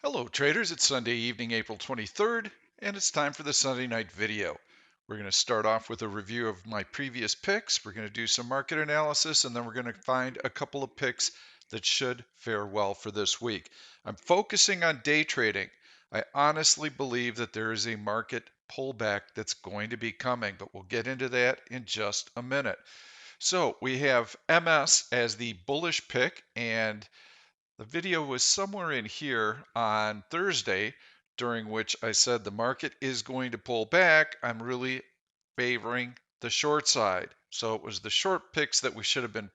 Hello traders, it's Sunday evening, April 23rd, and it's time for the Sunday night video. We're going to start off with a review of my previous picks. We're going to do some market analysis, and then we're going to find a couple of picks that should fare well for this week. I'm focusing on day trading. I honestly believe that there is a market pullback that's going to be coming, but we'll get into that in just a minute. So we have MS as the bullish pick, and the video was somewhere in here on Thursday, during which I said the market is going to pull back. I'm really favoring the short side. So it was the short picks that we should have been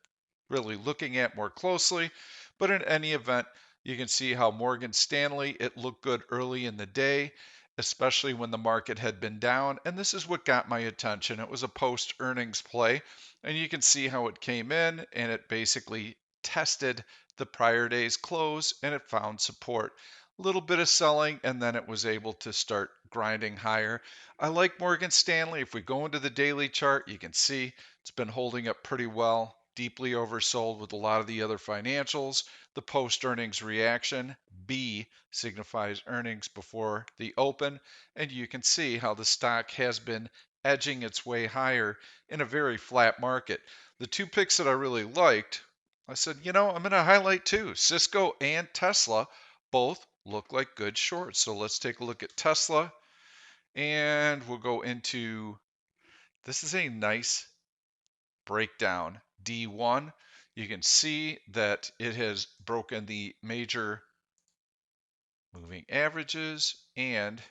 really looking at more closely. But in any event, you can see how Morgan Stanley, it looked good early in the day, especially when the market had been down. And this is what got my attention. It was a post earnings play. And you can see how it came in and it basically tested the prior day's close and it found support. A little bit of selling and then it was able to start grinding higher. I like Morgan Stanley. If we go into the daily chart, you can see it's been holding up pretty well, deeply oversold with a lot of the other financials. The post earnings reaction, B, signifies earnings before the open, and you can see how the stock has been edging its way higher in a very flat market. The two picks that I really liked, I said, I'm going to highlight two. Cisco and Tesla both look like good shorts. So let's take a look at Tesla and we'll go into, this is a nice breakdown. D1, you can see that it has broken the major moving averages and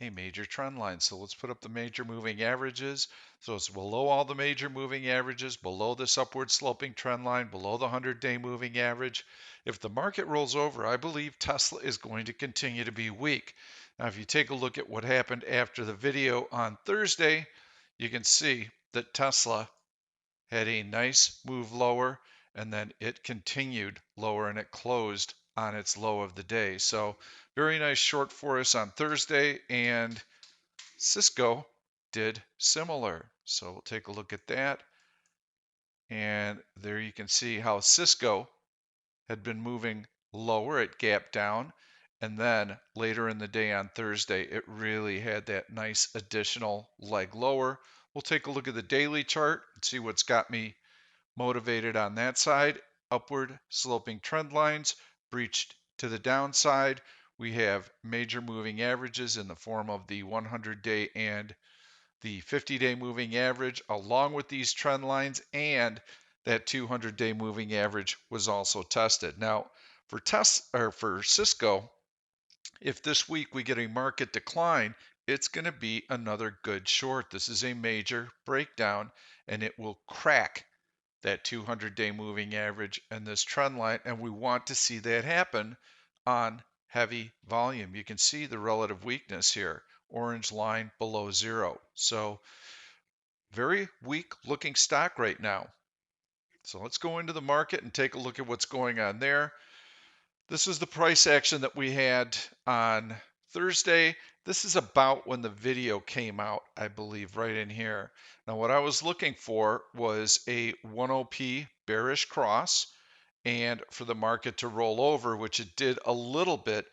a major trend line. So let's put up the major moving averages. So it's below all the major moving averages, below this upward sloping trend line, below the 100-day moving average. If the market rolls over, I believe Tesla is going to continue to be weak. Now, if you take a look at what happened after the video on Thursday, you can see that Tesla had a nice move lower and then it continued lower and it closed on its low of the day. So very nice short for us on Thursday, and Cisco did similar. So we'll take a look at that. And there you can see how Cisco had been moving lower, it gapped down. And then later in the day on Thursday, it really had that nice additional leg lower. We'll take a look at the daily chart and see what's got me motivated on that side. Upward sloping trend lines breached to the downside. We have major moving averages in the form of the 100-day and the 50-day moving average along with these trend lines, and that 200-day moving average was also tested. Now, for Cisco, if this week we get a market decline, it's going to be another good short. This is a major breakdown and it will crack that 200-day moving average and this trend line, and we want to see that happen on heavy volume. You can see the relative weakness here, orange line below zero. So very weak looking stock right now. So let's go into the market and take a look at what's going on there. This is the price action that we had on Thursday. This is about when the video came out, I believe, right in here. Now, what I was looking for was a 1OP bearish cross and for the market to roll over, which it did a little bit.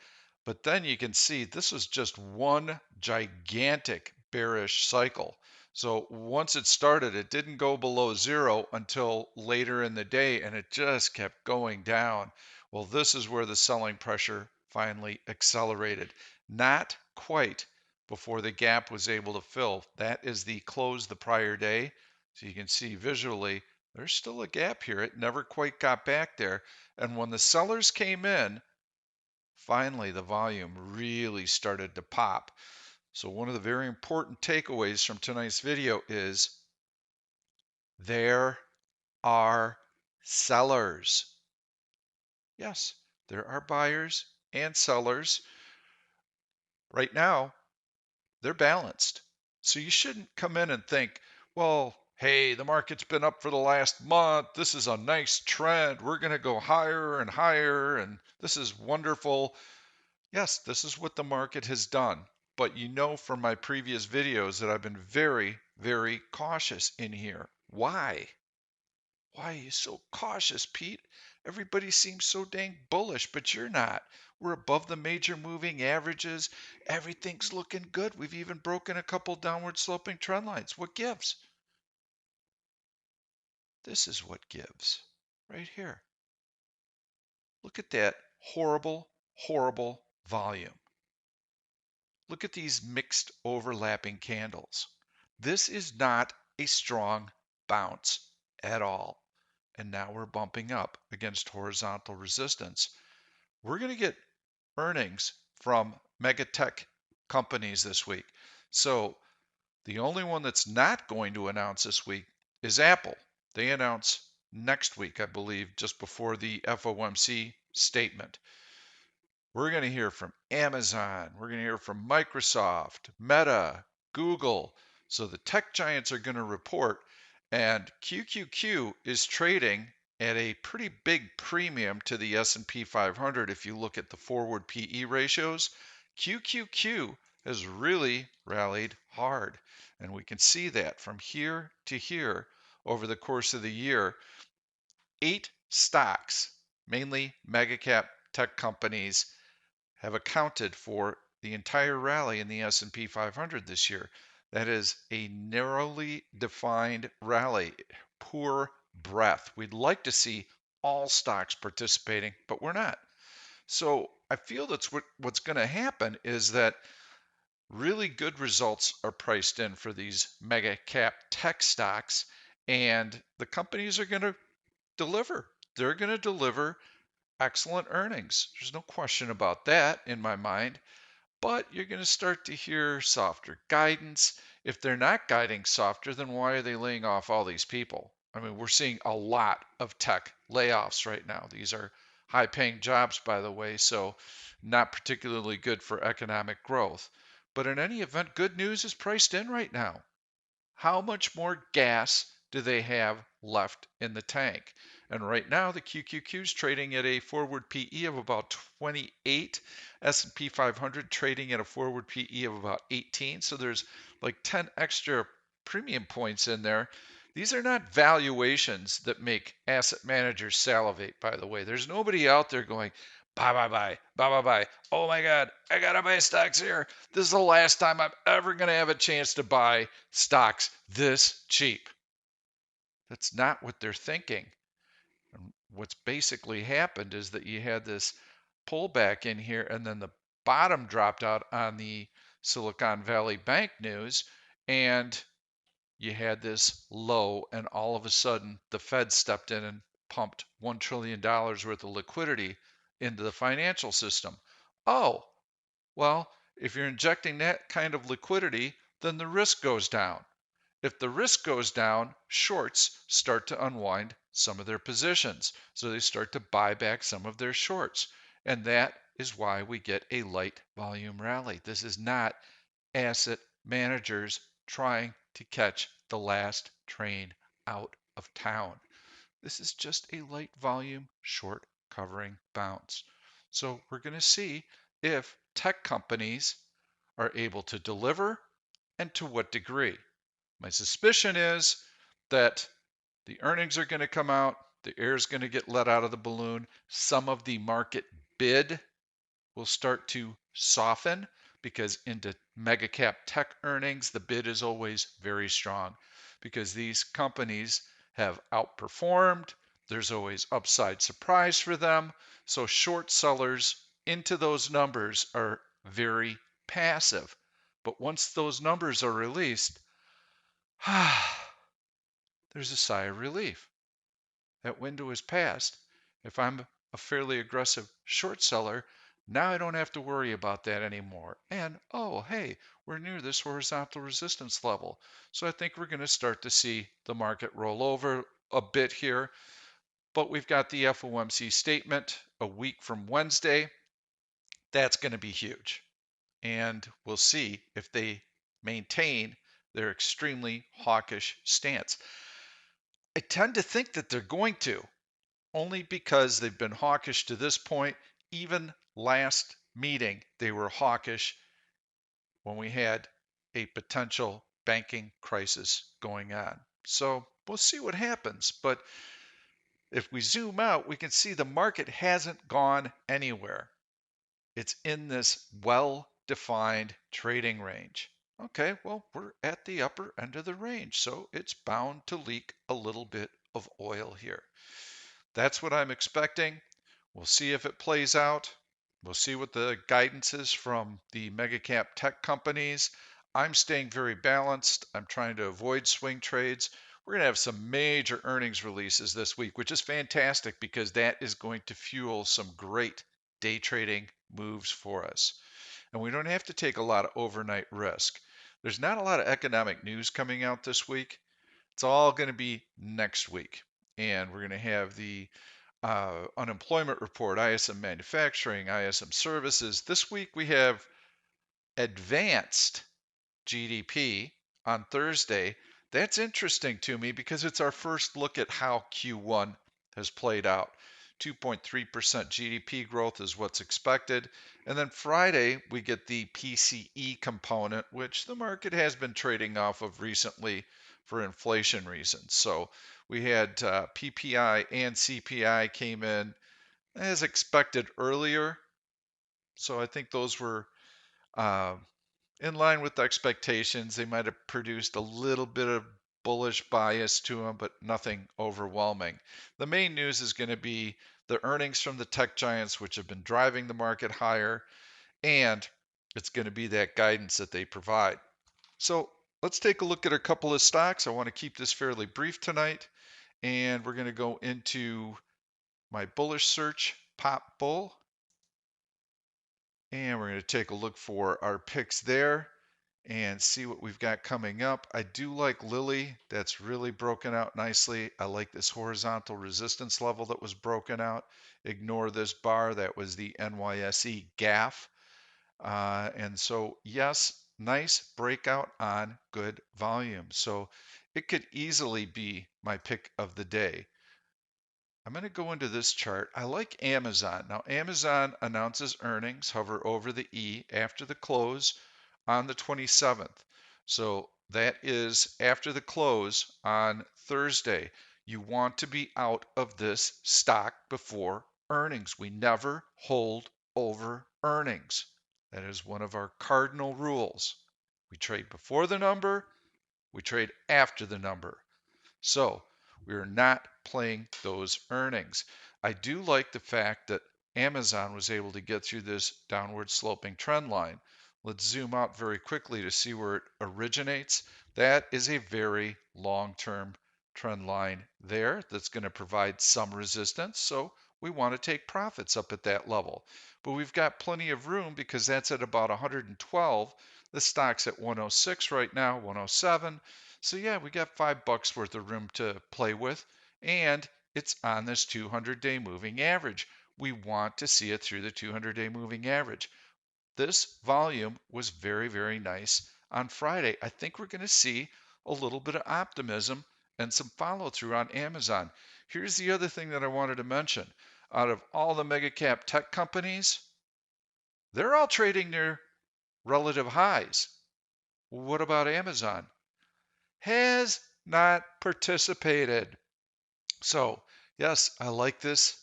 But then you can see this was just one gigantic bearish cycle. So once it started, it didn't go below zero until later in the day, and it just kept going down. Well, this is where the selling pressure finally accelerated. Not quite before the gap was able to fill. That is the close the prior day. So you can see visually, there's still a gap here. It never quite got back there. And when the sellers came in, finally the volume really started to pop. So one of the very important takeaways from tonight's video is there are sellers. Yes, there are buyers and sellers. Right now, they're balanced. So you shouldn't come in and think, well, hey, the market's been up for the last month. This is a nice trend. We're going to go higher and higher, and this is wonderful. Yes, this is what the market has done. But you know from my previous videos that I've been very, very cautious in here. Why? Why are you so cautious, Pete? Everybody seems so dang bullish, but you're not. We're above the major moving averages. Everything's looking good. We've even broken a couple downward sloping trend lines. What gives? This is what gives right here. Look at that horrible, horrible volume. Look at these mixed overlapping candles. This is not a strong bounce at all. And now we're bumping up against horizontal resistance. We're going to get earnings from mega tech companies this week. So the only one that's not going to announce this week is Apple. They announce next week, I believe, just before the FOMC statement. We're going to hear from Amazon. We're going to hear from Microsoft, Meta, Google. So the tech giants are going to report, and QQQ is trading at a pretty big premium to the S&P 500. If you look at the forward PE ratios, QQQ has really rallied hard, and we can see that from here to here over the course of the year. 8 stocks, mainly mega cap tech companies, have accounted for the entire rally in the S&P 500 this year. That is a narrowly defined rally. Poor breadth. We'd like to see all stocks participating, but we're not. So I feel that's what's going to happen is that really good results are priced in for these mega cap tech stocks, and the companies are going to deliver. They're going to deliver excellent earnings. There's no question about that in my mind. But you're going to start to hear softer guidance. If they're not guiding softer, then why are they laying off all these people? I mean, we're seeing a lot of tech layoffs right now. These are high paying jobs, by the way, so not particularly good for economic growth. But in any event, good news is priced in right now. How much more gas do they have left in the tank? And right now, the QQQ is trading at a forward PE of about 28, S&P 500 trading at a forward PE of about 18. So there's like 10 extra premium points in there. These are not valuations that make asset managers salivate, by the way. There's nobody out there going, buy, buy, buy, buy, buy, buy. Oh my God, I gotta buy stocks here. This is the last time I'm ever gonna have a chance to buy stocks this cheap. That's not what they're thinking. And what's basically happened is that you had this pullback in here, and then the bottom dropped out on the Silicon Valley Bank news, and you had this low, and all of a sudden the Fed stepped in and pumped $1 trillion worth of liquidity into the financial system. Oh, well, if you're injecting that kind of liquidity, then the risk goes down. If the risk goes down, shorts start to unwind some of their positions. So they start to buy back some of their shorts. And that is why we get a light volume rally. This is not asset managers trying to catch the last train out of town. This is just a light volume short covering bounce. So we're going to see if tech companies are able to deliver and to what degree. My suspicion is that the earnings are going to come out, the air is going to get let out of the balloon, some of the market bid will start to soften because into mega cap tech earnings, the bid is always very strong because these companies have outperformed. There's always upside surprise for them. So short sellers into those numbers are very passive. But once those numbers are released, there's a sigh of relief. That window is passed. If I'm a fairly aggressive short seller, now I don't have to worry about that anymore. And oh, hey, we're near this horizontal resistance level. So I think we're going to start to see the market roll over a bit here. But we've got the FOMC statement a week from Wednesday. That's going to be huge. And we'll see if they maintain their extremely hawkish stance. I tend to think that they're going to, only because they've been hawkish to this point. Even last meeting, they were hawkish when we had a potential banking crisis going on. So we'll see what happens. But if we zoom out, we can see the market hasn't gone anywhere. It's in this well-defined trading range. Okay, well, we're at the upper end of the range, so it's bound to leak a little bit of oil here. That's what I'm expecting. We'll see if it plays out. We'll see what the guidance is from the mega cap tech companies. I'm staying very balanced. I'm trying to avoid swing trades. We're going to have some major earnings releases this week, which is fantastic because that is going to fuel some great day trading moves for us. And we don't have to take a lot of overnight risk. There's not a lot of economic news coming out this week. It's all going to be next week. And we're going to have the unemployment report, ISM manufacturing, ISM services. This week we have advanced GDP on Thursday. That's interesting to me because it's our first look at how Q1 has played out. 2.3% GDP growth is what's expected. And then Friday, we get the PCE component, which the market has been trading off of recently for inflation reasons. So we had PPI and CPI came in as expected earlier. So I think those were uh, in line with expectations. They might have produced a little bit of bullish bias to them, but nothing overwhelming. The main news is going to be the earnings from the tech giants, which have been driving the market higher, and it's going to be that guidance that they provide. So let's take a look at a couple of stocks. I want to keep this fairly brief tonight, and we're going to go into my bullish search, Pop Bull, and we're going to take a look for our picks there and see what we've got coming up. I do like Lilly. That's really broken out nicely. I like this horizontal resistance level that was broken out. Ignore this bar. That was the NYSE GAF. And so, yes, nice breakout on good volume. So it could easily be my pick of the day. I'm going to go into this chart. I like Amazon. Now, Amazon announces earnings, hover over the E after the close on the 27th. So that is after the close on Thursday. You want to be out of this stock before earnings. We never hold over earnings. That is one of our cardinal rules. We trade before the number, we trade after the number. So we are not playing those earnings. I do like the fact that Amazon was able to get through this downward sloping trend line. Let's zoom out very quickly to see where it originates. That is a very long-term trend line there that's going to provide some resistance. So we want to take profits up at that level. But we've got plenty of room because that's at about 112. The stock's at 106 right now, 107. So yeah, we got $5 worth of room to play with, and it's on this 200-day moving average. We want to see it through the 200-day moving average. This volume was very, very nice on Friday. I think we're going to see a little bit of optimism and some follow through on Amazon. Here's the other thing that I wanted to mention. Out of all the mega cap tech companies, they're all trading near relative highs. What about Amazon? Has not participated. So, yes, I like this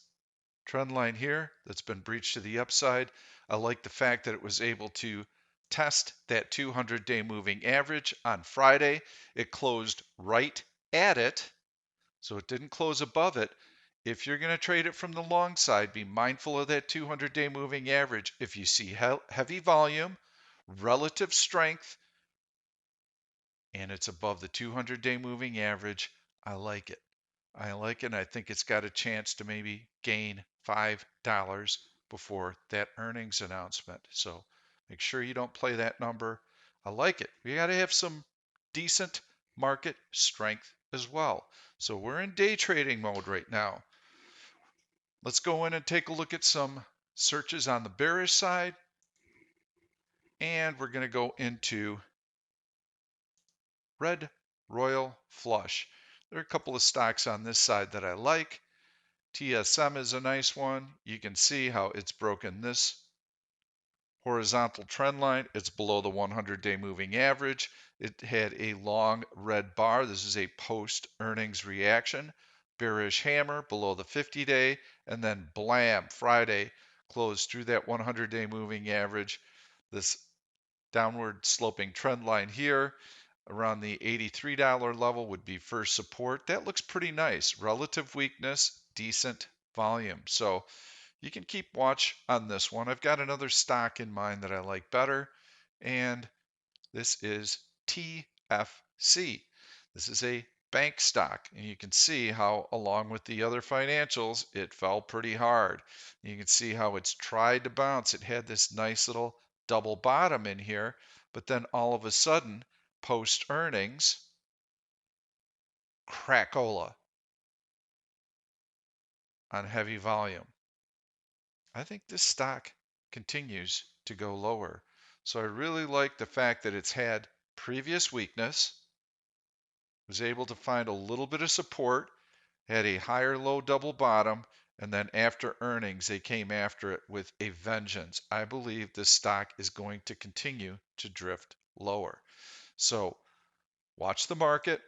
trend line here that's been breached to the upside. I like the fact that it was able to test that 200-day moving average on Friday. It closed right at it, so it didn't close above it. If you're going to trade it from the long side, be mindful of that 200-day moving average. If you see heavy volume, relative strength, and it's above the 200-day moving average, I like it. I like it, and I think it's got a chance to maybe gain $5 before that earnings announcement. So make sure you don't play that number. I like it. We got to have some decent market strength as well. So we're in day trading mode right now. Let's go in and take a look at some searches on the bearish side. And we're going to go into Red Royal Flush. There are a couple of stocks on this side that I like. TSM is a nice one. You can see how it's broken this horizontal trend line. It's below the 100-day moving average. It had a long red bar. This is a post earnings reaction. Bearish hammer below the 50-day, and then blam, Friday closed through that 100-day moving average. This downward sloping trend line here around the $83 level would be first support. That looks pretty nice. Relative weakness, decent volume. So you can keep watch on this one. I've got another stock in mind that I like better, and this is TFC. This is a bank stock, and you can see how, along with the other financials, it fell pretty hard. You can see how it's tried to bounce. It had this nice little double bottom in here, but then all of a sudden, post earnings, cracola on heavy volume. I think this stock continues to go lower. So I really like the fact that it's had previous weakness, was able to find a little bit of support, had a higher low double bottom, and then after earnings, they came after it with a vengeance. I believe this stock is going to continue to drift lower. So watch the market.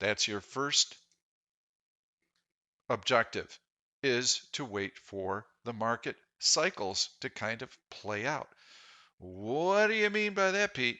That's your first objective, is to wait for the market cycles to kind of play out. What do you mean by that, Pete?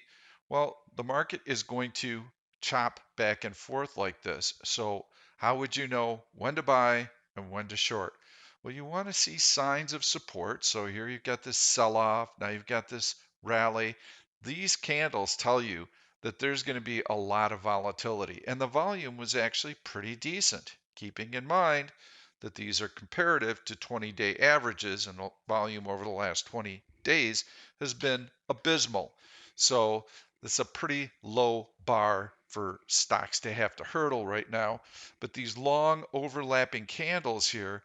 Well, the market is going to chop back and forth like this. So how would you know when to buy and when to short? Well, you want to see signs of support. So here you've got this sell-off. Now you've got this rally. These candles tell you that there's going to be a lot of volatility. And the volume was actually pretty decent, keeping in mind that these are comparative to 20-day averages, and volume over the last 20 days has been abysmal. So it's a pretty low bar for stocks to have to hurdle right now. But these long overlapping candles here,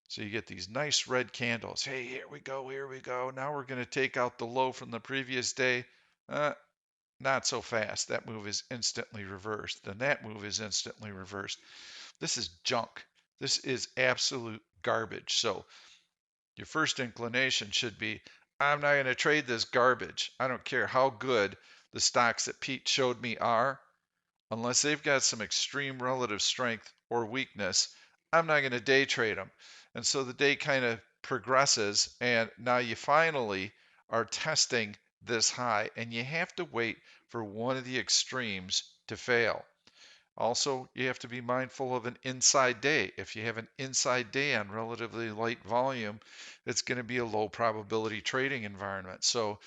so you get these nice red candles. Hey, here we go, here we go. Now we're going to take out the low from the previous day. Not so fast. That move is instantly reversed. Then that move is instantly reversed. This is junk. This is absolute garbage. So your first inclination should be, I'm not going to trade this garbage. I don't care how good the stocks that Pete showed me are. Unless they've got some extreme relative strength or weakness, I'm not going to day trade them. And so the day kind of progresses, and now you finally are testing this high, and you have to wait for one of the extremes to fail. Also, you have to be mindful of an inside day. If you have an inside day on relatively light volume, it's going to be a low probability trading environment. So,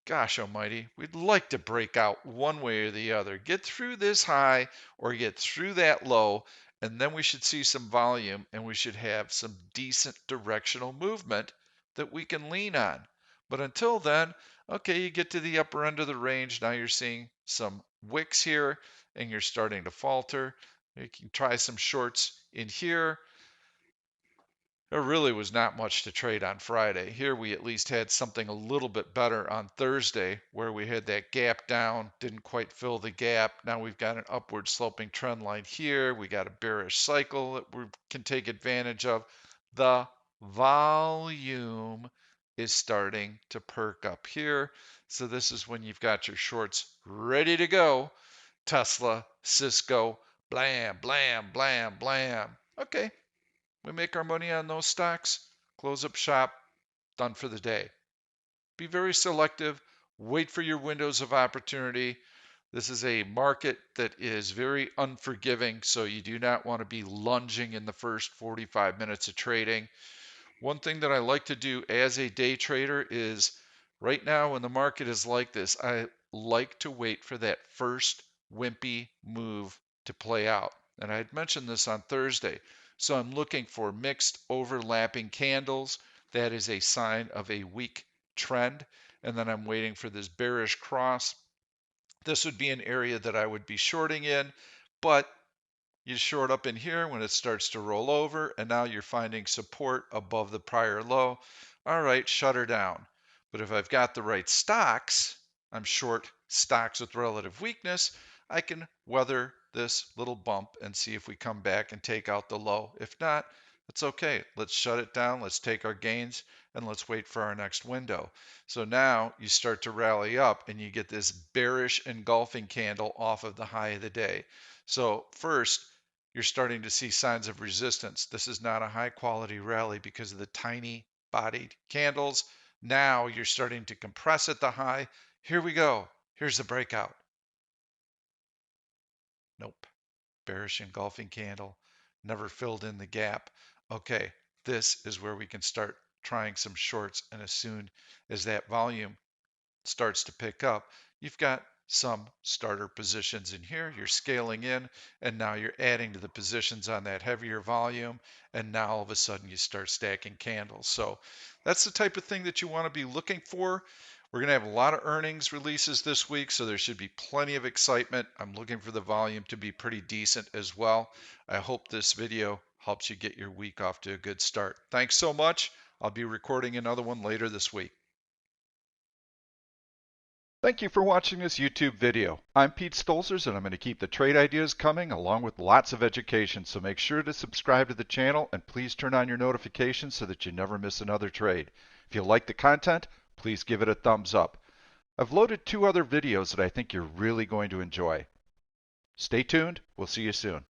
gosh almighty, we'd like to break out one way or the other. Get through this high or get through that low, and then we should see some volume and we should have some decent directional movement that we can lean on. But until then, okay, you get to the upper end of the range. Now you're seeing some wicks here and you're starting to falter. You can try some shorts in here. There really was not much to trade on Friday. Here we at least had something a little bit better on Thursday, where we had that gap down, didn't quite fill the gap. Now we've got an upward sloping trend line here. We got a bearish cycle that we can take advantage of. The volume is starting to perk up here. So this is when you've got your shorts ready to go. Tesla, Cisco, blam, blam, blam, blam. Okay, we make our money on those stocks, close up shop, done for the day. Be very selective, wait for your windows of opportunity. This is a market that is very unforgiving, so you do not want to be lunging in the first 45 minutes of trading. One thing that I like to do as a day trader is, right now when the market is like this, I like to wait for that first wimpy move to play out. And I had mentioned this on Thursday. So I'm looking for mixed overlapping candles. That is a sign of a weak trend. And then I'm waiting for this bearish cross. This would be an area that I would be shorting in, but you short up in here when it starts to roll over, and now you're finding support above the prior low. All right, shut her down. But if I've got the right stocks, I'm short stocks with relative weakness, I can weather this little bump and see if we come back and take out the low. If not, it's okay. Let's shut it down. Let's take our gains and let's wait for our next window. So now you start to rally up and you get this bearish engulfing candle off of the high of the day. So first, you're starting to see signs of resistance. This is not a high quality rally because of the tiny bodied candles. Now you're starting to compress at the high. Here we go. Here's the breakout. Nope. Bearish engulfing candle. Never filled in the gap. Okay, this is where we can start trying some shorts. And as soon as that volume starts to pick up, you've got some starter positions in here. You're scaling in, and now you're adding to the positions on that heavier volume, and now all of a sudden you start stacking candles. So that's the type of thing that you want to be looking for. We're going to have a lot of earnings releases this week, so there should be plenty of excitement. I'm looking for the volume to be pretty decent as well. I hope this video helps you get your week off to a good start. Thanks so much. I'll be recording another one later this week. Thank you for watching this YouTube video. I'm Pete Stolzers, and I'm going to keep the trade ideas coming along with lots of education, so make sure to subscribe to the channel and please turn on your notifications so that you never miss another trade. If you like the content, please give it a thumbs up. I've loaded 2 other videos that I think you're really going to enjoy. Stay tuned. We'll see you soon.